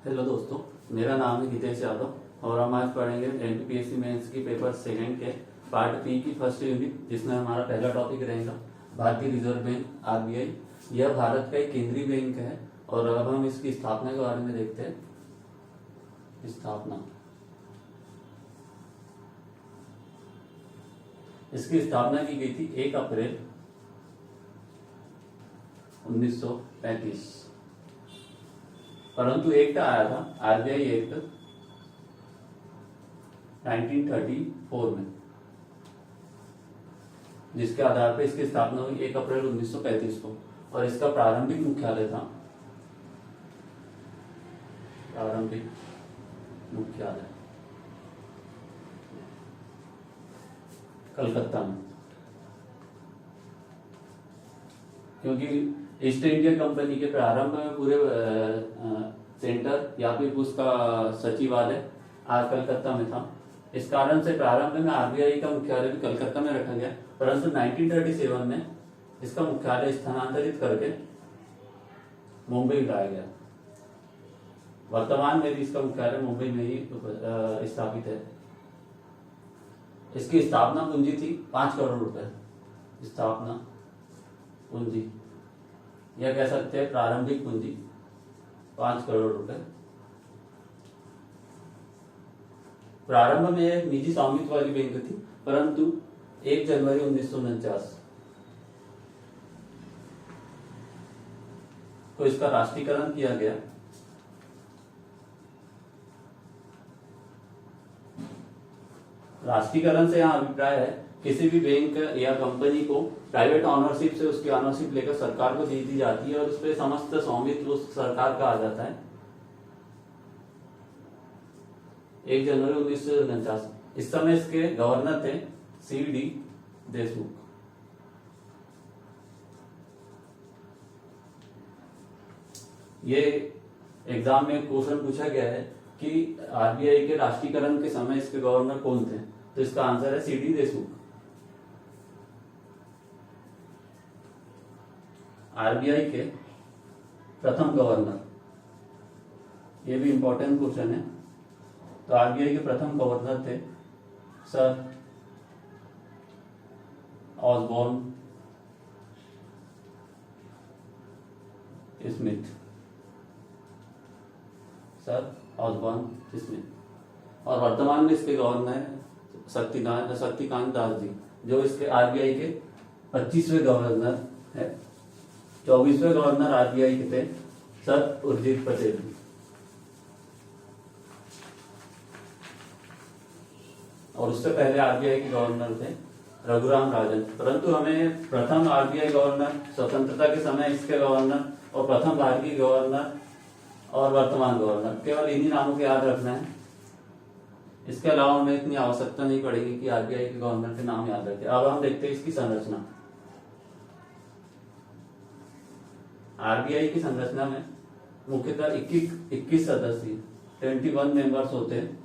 Hello दोस्तों, मेरा नाम है हितेश यादव और हम आज पढ़ेंगे एमपीपीएससी मेंस की पेपर सेकंड के पार्ट पी की फर्स्ट यूनिट, जिसमें हमारा पहला टॉपिक रहेगा भारतीय रिजर्व बैंक आरबीआई। यह भारत का एक केंद्रीय बैंक है और अब हम इसकी स्थापना के बारे में देखते हैं। इसकी स्थापना की गई थी 1 अप्रैल 1935, परंतु एक्ट आया था आरबीआई एक्ट 1934 में, जिसके आधार पर इसकी स्थापना हुई 1 अप्रैल 1935 को। और इसका प्रारंभिक मुख्यालय था कलकत्ता में, क्योंकि ईस्ट इंडिया कंपनी के प्रारंभ में पूरे सेंटर या फिर उसका सचिवालय आज कलकत्ता में था। इस कारण से प्रारंभ में आरबीआई का मुख्यालय भी कलकत्ता में रखा गया, परंतु 1937 में इसका मुख्यालय स्थानांतरित करके मुंबई लाया गया। वर्तमान में भी इसका मुख्यालय मुंबई में ही स्थापित है। इसकी स्थापना पूंजी थी 5 करोड़ रुपए। स्थापना पूंजी यह कह सकते हैं प्रारंभिक पूंजी 5 करोड़ रुपए। प्रारंभ में एक निजी स्वामित्व वाली बैंक थी, परंतु 1 जनवरी 1949 को इसका राष्ट्रीयकरण किया गया। राष्ट्रीयकरण से यहाँ अभिप्राय है किसी भी बैंक या कंपनी को प्राइवेट ऑनरशिप से उसकी ऑनरशिप लेकर सरकार को दे दी जाती है और उस पर समस्त स्वामित्व उस सरकार का आ जाता है। 1 जनवरी 1949। इस समय इसके गवर्नर थे CVD देशमुख। ये एग्जाम में क्वेश्चन पूछा गया है कि आरबीआई के राष्ट्रीयकरण के समय इसके गवर्नर कौन थे, तो इसका आंसर है CVD देशमुख। आरबीआई के प्रथम गवर्नर, ये भी इंपॉर्टेंट क्वेश्चन है। तो आरबीआई के प्रथम गवर्नर थे सर ऑसबॉर्न स्मिथ। और वर्तमान में इसके गवर्नर शक्तिकांत दास जी, जो इसके आरबीआई के 25वें गवर्नर है। 24वें गवर्नर आरबीआई के थे सर उर्जित पटेल। और उससे पहले आरबीआई के गवर्नर थे रघुराम राजन। परंतु हमें प्रथम आरबीआई गवर्नर, स्वतंत्रता के समय इसके गवर्नर और प्रथम भारतीय गवर्नर और वर्तमान गवर्नर, केवल इन्हीं नामों को याद रखना है। इसके अलावा हमें इतनी आवश्यकता नहीं पड़ेगी कि आरबीआई के गवर्नर के नाम याद रखें। अब हम देखते हैं इसकी संरचना। आरबीआई की संरचना में मुख्यतः 21 सदस्य 21 मेंबर्स होते हैं।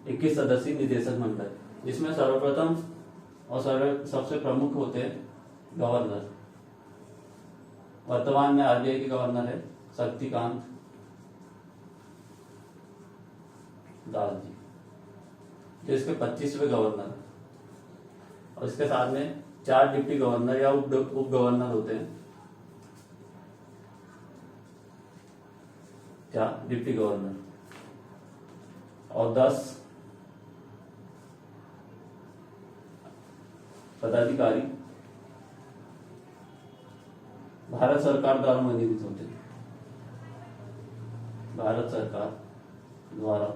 21 सदस्यीय निदेशक मंडल, जिसमें सर्वप्रथम और सबसे प्रमुख होते हैं गवर्नर। वर्तमान में आरबीआई के गवर्नर है शक्तिकांत दास जी, जो इसके 25वें गवर्नर। और इसके साथ में 4 डिप्टी गवर्नर या उप गवर्नर होते हैं। 4 डिप्टी गवर्नर और 10 पदाधिकारी भारत सरकार द्वारा मनोनीत होते हैं। भारत सरकार द्वारा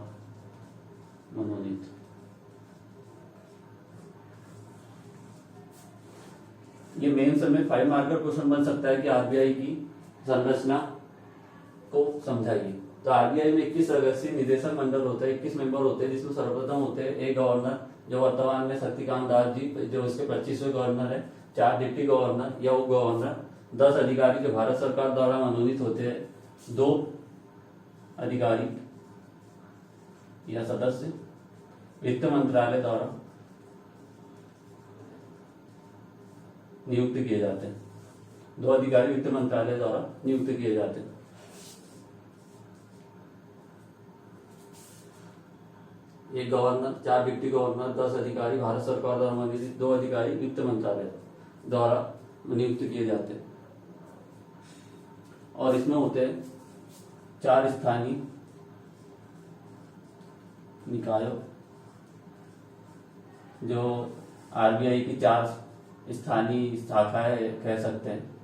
मनोनीत। ये मेन समय 5 मार्कर क्वेश्चन बन सकता है कि आरबीआई की संरचना को समझाइए। तो आरबीआई में 21 सदस्यीय निदेशक मंडल होता है, 21 मेंबर होते हैं, जिसमें सर्वप्रथम होते हैं 1 गवर्नर, जो वर्तमान में शक्तिकांत दास जी, जो इसके 25वें गवर्नर है। 4 डिप्टी गवर्नर या उप गवर्नर, 10 अधिकारी जो भारत सरकार द्वारा मनोनीत होते हैं, 2 अधिकारी या सदस्य वित्त मंत्रालय द्वारा नियुक्त किए जाते हैं। 2 अधिकारी वित्त मंत्रालय द्वारा नियुक्त किए जाते हैं। एक गवर्नर, 4 डिप्टी गवर्नर, 10 अधिकारी भारत सरकार द्वारा मनोनीत, 2 अधिकारी वित्त मंत्रालय द्वारा नियुक्त किए जाते हैं। और इसमें होते हैं 4 स्थानीय निकायों, जो आरबीआई की 4 स्थानीय शाखाएं कह सकते हैं,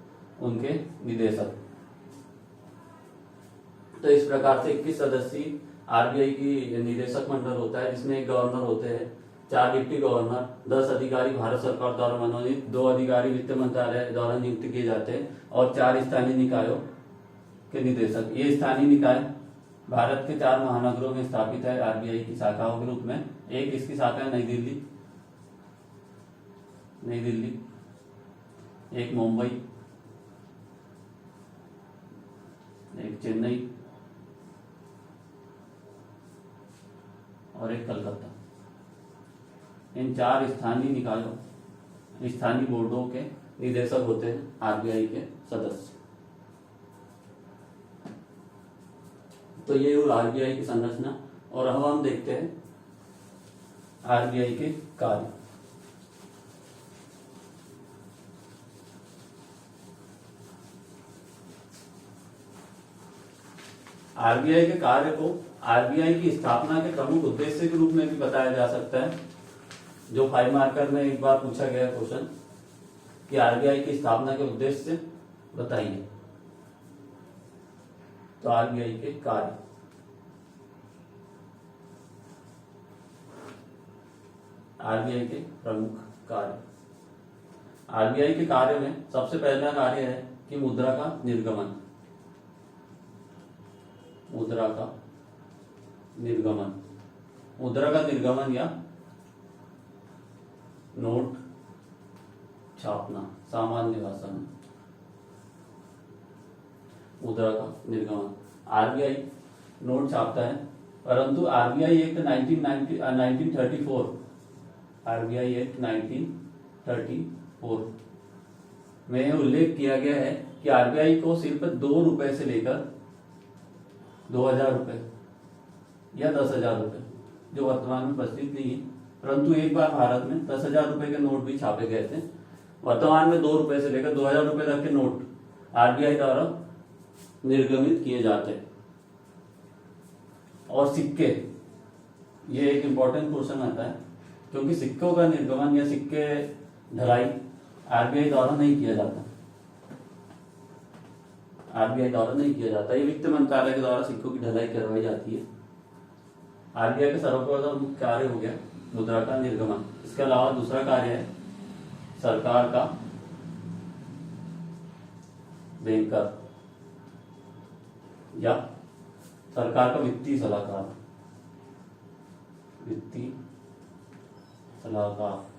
उनके निदेशक। तो इस प्रकार से 21 सदस्यीय आरबीआई की निदेशक मंडल होता है, जिसमें एक गवर्नर होते हैं, 4 डिप्टी गवर्नर, 10 अधिकारी भारत सरकार द्वारा मनोनीत, 2 अधिकारी वित्त मंत्रालय द्वारा नियुक्त किए जाते हैं और 4 स्थानीय निकायों के निदेशक। ये स्थानीय निकाय भारत के 4 महानगरों में स्थापित है आरबीआई की शाखाओं के रूप में। एक इसकी शाखा है नई दिल्ली, एक मुंबई, एक चेन्नई और एक कलकत्ता। इन 4 स्थानीय निकायों, स्थानीय बोर्डों के निदेशक होते हैं आरबीआई के सदस्य। तो ये हुई आरबीआई की संरचना। और अब हम देखते हैं आरबीआई के कार्य। आरबीआई के कार्य को आरबीआई की स्थापना के प्रमुख उद्देश्य के रूप में भी बताया जा सकता है, जो 5 मार्कर में एक बार पूछा गया क्वेश्चन कि आरबीआई की स्थापना के उद्देश्य बताइए। तो आरबीआई के कार्य, आरबीआई के प्रमुख कार्य। आरबीआई के कार्य में सबसे पहला कार्य है कि मुद्रा का निर्गमन, मुद्रा का निर्गमन या नोट छापना, सामान्य भाषा में मुद्रा का निर्गमन। आरबीआई नोट छापता है, परंतु आरबीआई एक्ट 1934 आरबीआई एक्ट 1934 में उल्लेख किया गया है कि आरबीआई को सिर्फ 2 रुपए से लेकर 2000 रुपए या 10,000 रुपए, जो वर्तमान में प्रचलित नहीं है, परंतु एक बार भारत में 10,000 रुपए के नोट भी छापे गए थे। वर्तमान में 2 रुपए से लेकर 2000 रुपए तक के नोट आरबीआई द्वारा निर्गमित किए जाते हैं। और सिक्के, ये एक इंपॉर्टेंट क्वेश्चन आता है, क्योंकि सिक्कों का निर्गमन या सिक्के ढलाई आरबीआई द्वारा नहीं किया जाता, आरबीआई द्वारा नहीं किया जाता। ये वित्त मंत्रालय के द्वारा सिक्कों की ढलाई करवाई जाती है। आरबीआई का सर्वप्रथम कार्य हो गया मुद्रा का निर्गमन। इसके अलावा दूसरा कार्य है सरकार का बैंकर या सरकार का वित्तीय सलाहकार, वित्तीय सलाहकार।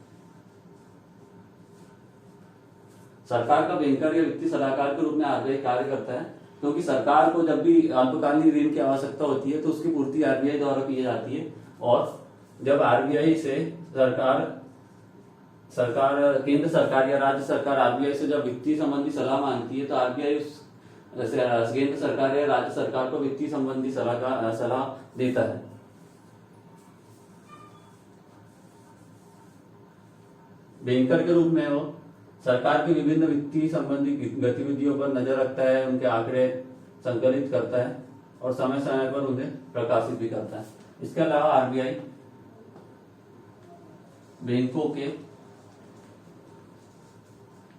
सरकार का बैंकर या वित्तीय सलाहकार के रूप में आरबीआई कार्य करता है, क्योंकि सरकार को जब भी अल्पकालीन ऋण की आवश्यकता होती है तो उसकी पूर्ति आरबीआई द्वारा की जाती है। और जब आरबीआई से सरकार केंद्र सरकार या राज्य सरकार आरबीआई से जब वित्तीय संबंधी सलाह मांगती है, तो आरबीआई उस केंद्र सरकार या राज्य सरकार को वित्तीय संबंधी सलाह देता है। बैंकर के रूप में वो सरकार की विभिन्न वित्तीय संबंधी गतिविधियों पर नजर रखता है, उनके आंकड़े संकलित करता है और समय समय पर उन्हें प्रकाशित भी करता है। इसके अलावा आरबीआई बैंकों के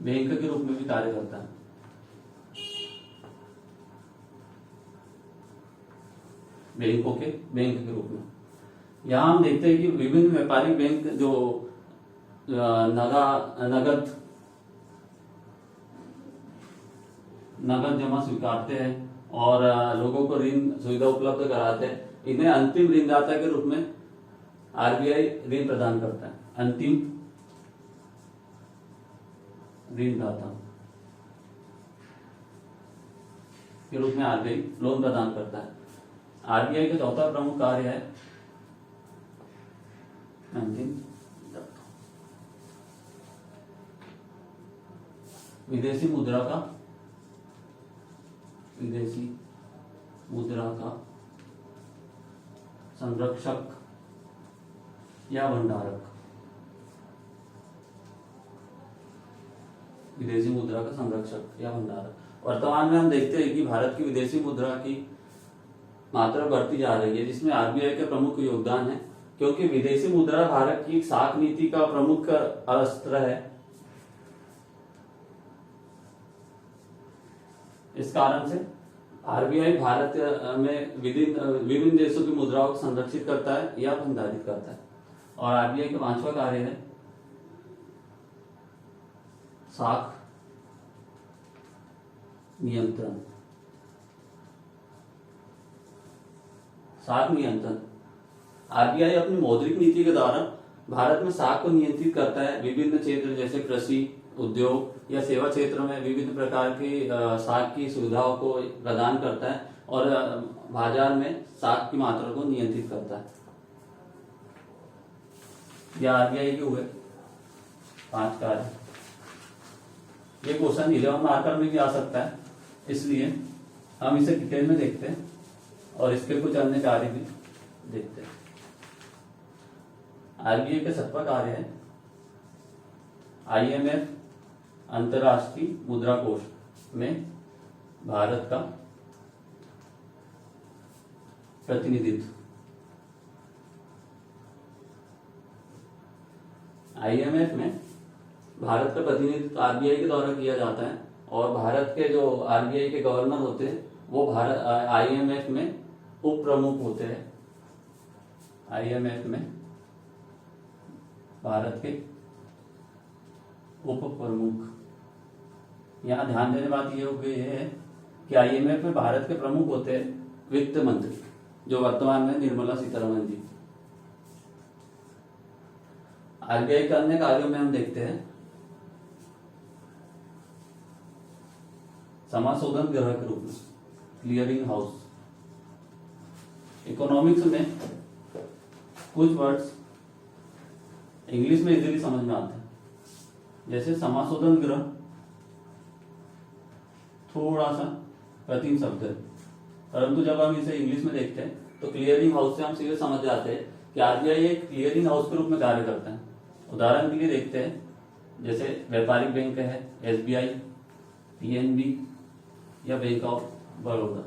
बैंक के रूप में भी कार्य करता है। बैंकों के बैंक के रूप में यहां हम देखते हैं कि विभिन्न व्यापारिक बैंक जो नगद जमा स्वीकारते हैं और लोगों को ऋण सुविधा उपलब्ध कराते हैं, इन्हें अंतिम ऋणदाता के रूप में आरबीआई ऋण प्रदान करता है। अंतिम ऋणदाता के रूप में आरबीआई लोन प्रदान करता है। आरबीआई का चौथा प्रमुख कार्य है अंतिम विदेशी मुद्रा का संरक्षक या भंडारक। विदेशी मुद्रा का संरक्षक या भंडारक। वर्तमान में हम देखते हैं कि भारत की विदेशी मुद्रा की मात्रा बढ़ती जा रही है, जिसमें आरबीआई का प्रमुख योगदान है, क्योंकि विदेशी मुद्रा भारत की साख नीति का प्रमुख अस्त्र है। इस कारण से आरबीआई भारत में विभिन्न देशों की मुद्राओं को संरक्षित करता है या भंडारित करता है। और आरबीआई का 5वां कार्य है साख नियंत्रण। साख नियंत्रण। आरबीआई अपनी मौद्रिक नीति के द्वारा भारत में साख को नियंत्रित करता है। विभिन्न क्षेत्र जैसे कृषि, उद्योग या सेवा क्षेत्र में विभिन्न प्रकार की साख की सुविधाओं को प्रदान करता है और बाजार में साख की मात्रा को नियंत्रित करता है। यह आरबीआई के हुए 5 कार्य। ये क्वेश्चन 11 मार्कर में भी आ सकता है, इसलिए हम इसे डिटेल में देखते हैं और इसके कुछ अन्य कार्य भी देखते हैं। आरबीआई का 7वां कार्य है आईएमएफ अंतर्राष्ट्रीय मुद्रा कोष में भारत का प्रतिनिधित्व। आईएमएफ में भारत का प्रतिनिधित्व आरबीआई के द्वारा किया जाता है और भारत के जो आरबीआई के गवर्नर होते हैं वो भारत आईएमएफ में उप प्रमुख होते हैं। आईएमएफ में भारत के उप प्रमुख। यहाँ ध्यान देने बात ये है कि आईएमएफ में भारत के प्रमुख होते हैं वित्त मंत्री, जो वर्तमान में निर्मला सीतारमण जी। आरबीआई के अन्य कार्यों में हम देखते हैं समाशोधन गृह के रूप में क्लियरिंग हाउस। इकोनॉमिक्स में कुछ वर्ड्स इंग्लिश में इजीली समझ में आते हैं, जैसे समाशोधन गृह थोड़ा सा कठिन शब्द है, परंतु जब हम इसे इंग्लिश में देखते हैं तो क्लियरिंग हाउस से हम सीधे समझ जाते हैं कि आरबीआई एक क्लियरिंग हाउस के रूप में कार्य करता है। उदाहरण के लिए देखते हैं, जैसे व्यापारिक बैंक है एसबीआई, पीएनबी या बैंक ऑफ बड़ौदा।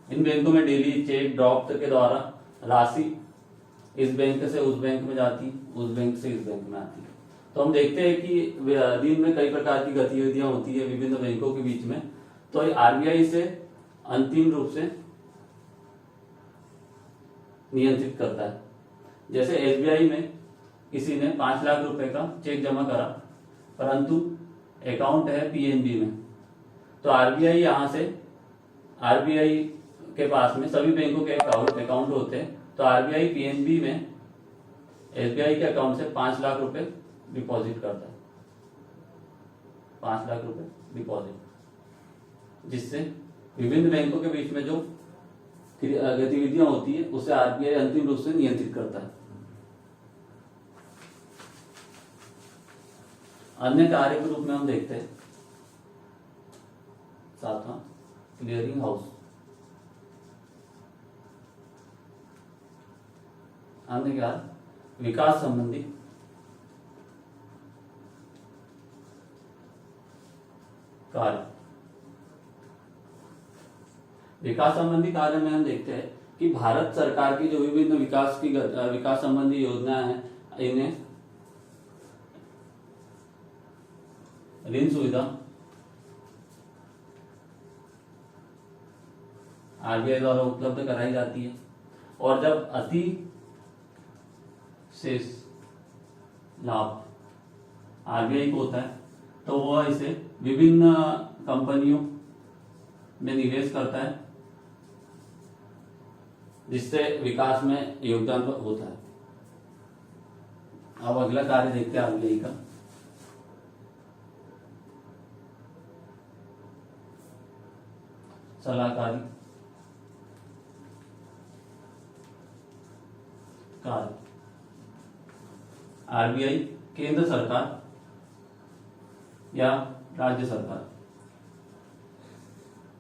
इन बैंकों में डेली चेक ड्रॉप के द्वारा राशि इस बैंक से उस बैंक में जाती, उस बैंक से इस बैंक में आती। तो हम देखते हैं कि दिन में कई प्रकार की गतिविधियां होती है विभिन्न बैंकों के बीच में, तो आरबीआई से अंतिम रूप से नियंत्रित करता है। जैसे एसबीआई में किसी ने 5 लाख रुपए का चेक जमा करा, परंतु अकाउंट है पीएनबी में, तो आरबीआई यहां से आरबीआई के पास में सभी बैंकों के अकाउंट होते हैं, तो आरबीआई पीएनबी में एसबीआई के अकाउंट से 5 लाख रुपए डिपॉजिट करता है। 5 लाख रुपए डिपॉजिट, जिससे विभिन्न बैंकों के बीच में जो गतिविधियां होती है उसे आरबीआई अंतिम रूप से नियंत्रित करता है। अन्य कार्य के रूप में हम देखते हैं 7वां क्लियरिंग हाउस। अन्य क्या? विकास संबंधी कार्य। विकास संबंधी कार्य में हम देखते हैं कि भारत सरकार की जो विभिन्न विकास संबंधी योजनाएं हैं, इन्हें ऋण सुविधा आरबीआई द्वारा उपलब्ध कराई जाती है, और जब अति शेष लाभ आरबीआई को होता है तो वह इसे विभिन्न कंपनियों में निवेश करता है, जिससे विकास में योगदान होता है। अब अगला कार्य देखते हैं आरबीआई का। सलाहकारी कार्य। आरबीआई केंद्र सरकार या राज्य सरकार,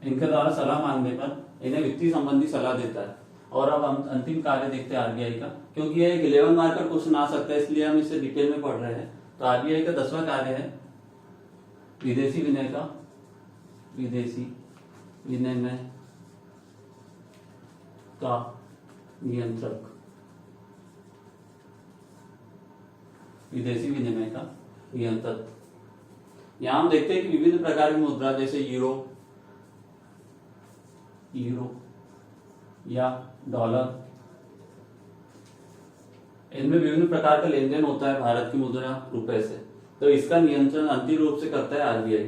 इनके द्वारा सलाह मांगने पर इन्हें वित्तीय संबंधी सलाह देता है। और अब हम अंतिम कार्य देखते हैं आरबीआई का, क्योंकि ये एक 11 मार्कर क्वेश्चन आ सकता है, इसलिए हम इसे डिटेल में पढ़ रहे हैं। तो आरबीआई का 10वां कार्य है विदेशी विनिमय का नियंत्रक, विदेशी विनिमय का नियंत्रक। यहां हम देखते हैं कि विभिन्न प्रकार की मुद्रा जैसे यूरो या डॉलर, इनमें विभिन्न प्रकार का लेन देन होता है भारत की मुद्रा रुपए से, तो इसका नियंत्रण अंतिम रूप से करता है आरबीआई।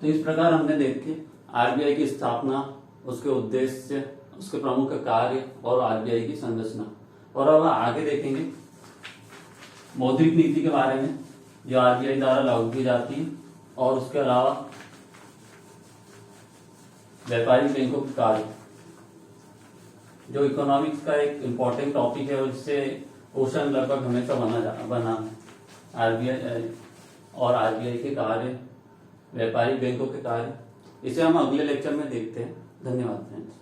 तो इस प्रकार हमने देखे आरबीआई की स्थापना, उसके उद्देश्य, उसके प्रमुख कार्य और आरबीआई की संरचना। और अब आगे देखेंगे मौद्रिक नीति के बारे में जो आरबीआई द्वारा लागू की जाती है, और उसके अलावा व्यापारिक बैंकों के कार्य, जो इकोनॉमिक्स का एक इम्पोर्टेंट टॉपिक है और जिससे क्वेश्चन लगभग हमेशा बना है। आरबीआई और आरबीआई के कार्य, व्यापारिक बैंकों के कार्य, इसे हम अगले लेक्चर में देखते हैं। धन्यवाद फ्रेंड्स।